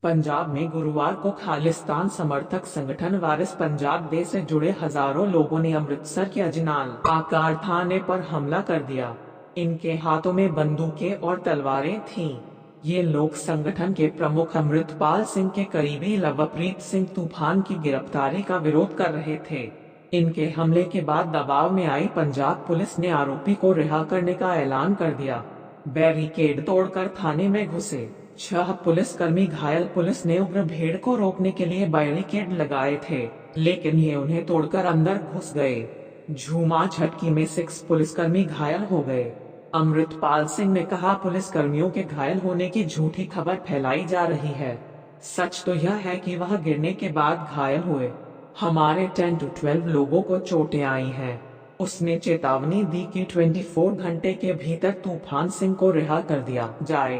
पंजाब में गुरुवार को खालिस्तान समर्थक संगठन वारिस पंजाब डे से जुड़े हजारों लोगों ने अमृतसर के अजनाल आकार थाने पर हमला कर दिया। इनके हाथों में बंदूकें और तलवारें थीं। ये लोग संगठन के प्रमुख अमृतपाल सिंह के करीबी लवप्रीत सिंह तूफान की गिरफ्तारी का विरोध कर रहे थे। इनके हमले के बाद दबाव में आई पंजाब पुलिस ने आरोपी को रिहा करने का ऐलान कर दिया। बैरिकेड तोड़कर थाने में घुसे 6 पुलिसकर्मी घायल। पुलिस ने उग्र भीड़ को रोकने के लिए बैरिकेड लगाए थे, लेकिन ये उन्हें तोड़कर अंदर घुस गए। झूमा झटकी में 6 पुलिसकर्मी घायल हो गए। अमृतपाल सिंह ने कहा, पुलिसकर्मियों के घायल होने की झूठी खबर फैलाई जा रही है। सच तो यह है कि वह गिरने के बाद घायल हुए। हमारे 10 से 12 लोगों को चोटें आई हैं। उसने चेतावनी दी कि 24 घंटे के भीतर तूफान सिंह को रिहा कर दिया जाए।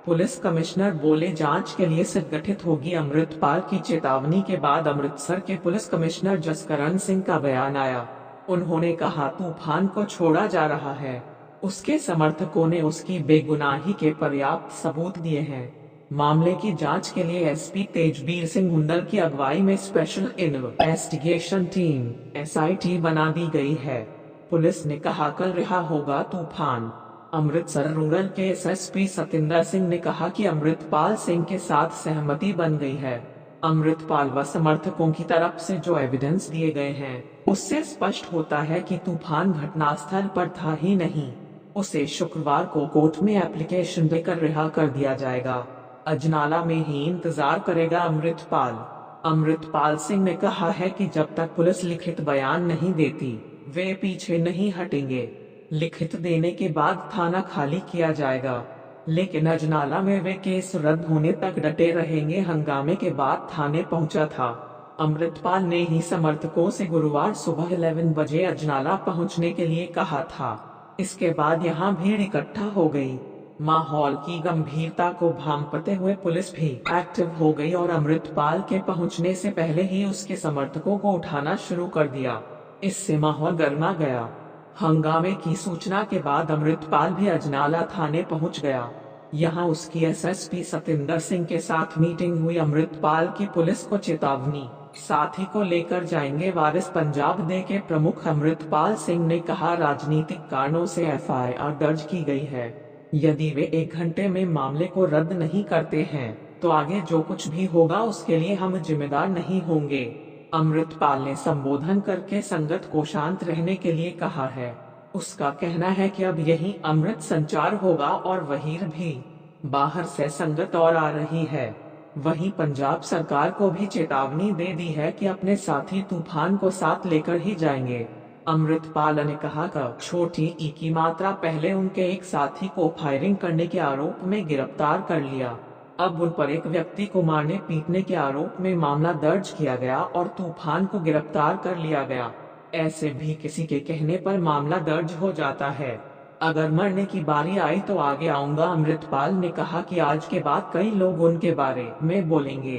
पुलिस कमिश्नर बोले, जांच के लिए संगठित होगी। अमृतपाल की चेतावनी के बाद अमृतसर के पुलिस कमिश्नर जसकरण सिंह का बयान आया। उन्होंने कहा, तूफान को छोड़ा जा रहा है। उसके समर्थकों ने उसकी बेगुनाही के पर्याप्त सबूत दिए हैं। मामले की जांच के लिए एसपी तेजबीर सिंह हुंडल की अगुवाई में स्पेशल इन्वेस्टिगेशन टीम (SIT) बना दी गई है। पुलिस ने कहा, कल रिहा होगा तूफान। अमृतसर रूरल के एसएसपी सतिंदर सिंह ने कहा कि अमृतपाल सिंह के साथ सहमति बन गई है। अमृतपाल व समर्थकों की तरफ से जो एविडेंस दिए गए हैं, उससे स्पष्ट होता है कि तूफान घटनास्थल पर था ही नहीं। उसे शुक्रवार को कोर्ट में एप्लीकेशन देकर रिहा कर दिया जाएगा। अजनाला में ही इंतजार करेगा अमृतपाल। अमृतपाल सिंह ने कहा है कि जब तक पुलिस लिखित बयान नहीं देती, वे पीछे नहीं हटेंगे। लिखित देने के बाद थाना खाली किया जाएगा, लेकिन अजनाला में वे केस रद्द होने तक डटे रहेंगे। हंगामे के बाद थाने पहुंचा था। अमृतपाल ने ही समर्थकों से गुरुवार सुबह 11 बजे अजनाला पहुंचने के लिए कहा था। इसके बाद यहां भीड़ इकट्ठा हो गई। माहौल की गंभीरता को भांपते हुए पुलिस भी एक्टिव हो गई और अमृतपाल के पहुंचने से पहले ही उसके समर्थकों को उठाना शुरू कर दिया। इससे माहौल गर्मा गया। हंगामे की सूचना के बाद अमृतपाल भी अजनाला थाने पहुंच गया। यहां उसकी एसएसपी सतिंदर सिंह के साथ मीटिंग हुई। अमृतपाल की पुलिस को चेतावनी, साथी को लेकर जाएंगे। वारिस पंजाब डे के प्रमुख अमृतपाल सिंह ने कहा, राजनीतिक कारणों से एफआईआर दर्ज की गई है। यदि वे 1 घंटे में मामले को रद्द नहीं करते हैं, तो आगे जो कुछ भी होगा उसके लिए हम जिम्मेदार नहीं होंगे। अमृतपाल ने संबोधन करके संगत को शांत रहने के लिए कहा है। उसका कहना है कि अब यही अमृत संचार होगा और वहीर भी। बाहर से संगत और आ रही है। वहीं पंजाब सरकार को भी चेतावनी दे दी है कि अपने साथी तूफान को साथ लेकर ही जाएंगे। अमृतपाल ने कहा कि छोटी ई की मात्रा पहले उनके एक साथी को फायरिंग करने के आरोप में गिरफ्तार कर लिया। अब उन पर एक व्यक्ति को मारने पीटने के आरोप में मामला दर्ज किया गया और तूफान को गिरफ्तार कर लिया गया। ऐसे भी किसी के कहने पर मामला दर्ज हो जाता है। अगर मरने की बारी आई तो आगे आऊंगा। अमृतपाल ने कहा कि आज के बाद कई लोग उनके बारे में बोलेंगे,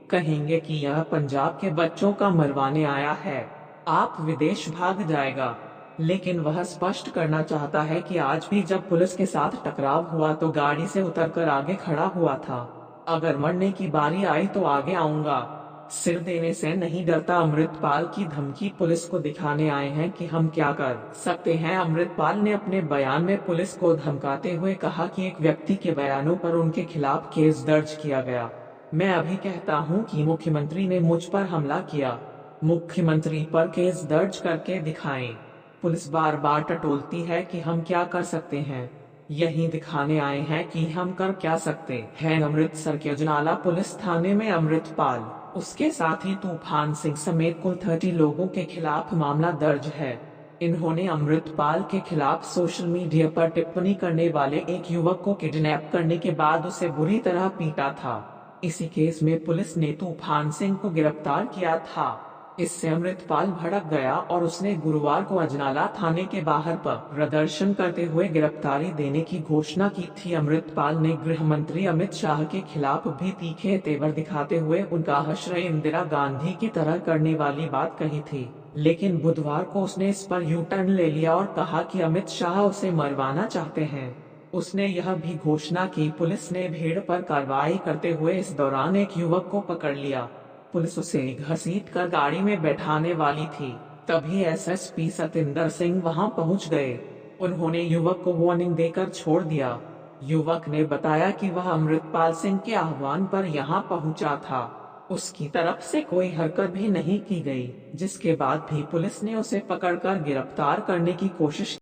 कहेंगे कि यह पंजाब के बच्चों का मरवाने आया है, आप विदेश भाग जाएगा। लेकिन वह स्पष्ट करना चाहता है कि आज भी जब पुलिस के साथ टकराव हुआ तो गाड़ी से उतरकर आगे खड़ा हुआ था। अगर मरने की बारी आई तो आगे आऊंगा। सिर देने से नहीं डरता। अमृतपाल की धमकी पुलिस को दिखाने आए हैं कि हम क्या कर सकते हैं। अमृतपाल ने अपने बयान में पुलिस को धमकाते हुए कहा कि एक व्यक्ति के बयानों पर उनके खिलाफ केस दर्ज किया गया। मैं अभी कहता हूं कि मुख्यमंत्री ने मुझ पर हमला किया। मुख्यमंत्री पर केस दर्ज करके दिखाएं। पुलिस बार बार टटोलती है कि हम क्या कर सकते हैं। यही दिखाने आए हैं कि हम कर क्या सकते हैं। अमृतसर के अजनाला पुलिस थाने में अमृतपाल, उसके साथी तूफान सिंह समेत कुल 30 लोगों के खिलाफ मामला दर्ज है। इन्होंने अमृतपाल के खिलाफ सोशल मीडिया पर टिप्पणी करने वाले एक युवक को किडनैप करने के बाद उसे बुरी तरह पीटा था। इसी केस में पुलिस ने तूफान सिंह को गिरफ्तार किया था। इससे अमृतपाल भड़क गया और उसने गुरुवार को अजनाला थाने के बाहर पर प्रदर्शन करते हुए गिरफ्तारी देने की घोषणा की थी। अमृतपाल ने गृह मंत्री अमित शाह के खिलाफ भी तीखे तेवर दिखाते हुए उनका आश्रय इंदिरा गांधी की तरह करने वाली बात कही थी, लेकिन बुधवार को उसने इस पर यू टर्न ले लिया और कहा कि अमित शाह उसे मरवाना चाहते हैं। उसने यह भी घोषणा की पुलिस ने भीड़ पर कार्रवाई करते हुए इस दौरान एक युवक को पकड़ लिया। पुलिस उसे घसीटकर गाड़ी में बैठाने वाली थी, तभी एसएसपी सतिंदर सिंह वहां पहुंच गए। उन्होंने युवक को वार्निंग देकर छोड़ दिया। युवक ने बताया कि वह अमृतपाल सिंह के आह्वान पर यहां पहुंचा था। उसकी तरफ से कोई हरकत भी नहीं की गई, जिसके बाद भी पुलिस ने उसे पकड़कर गिरफ्तार करने की कोशिश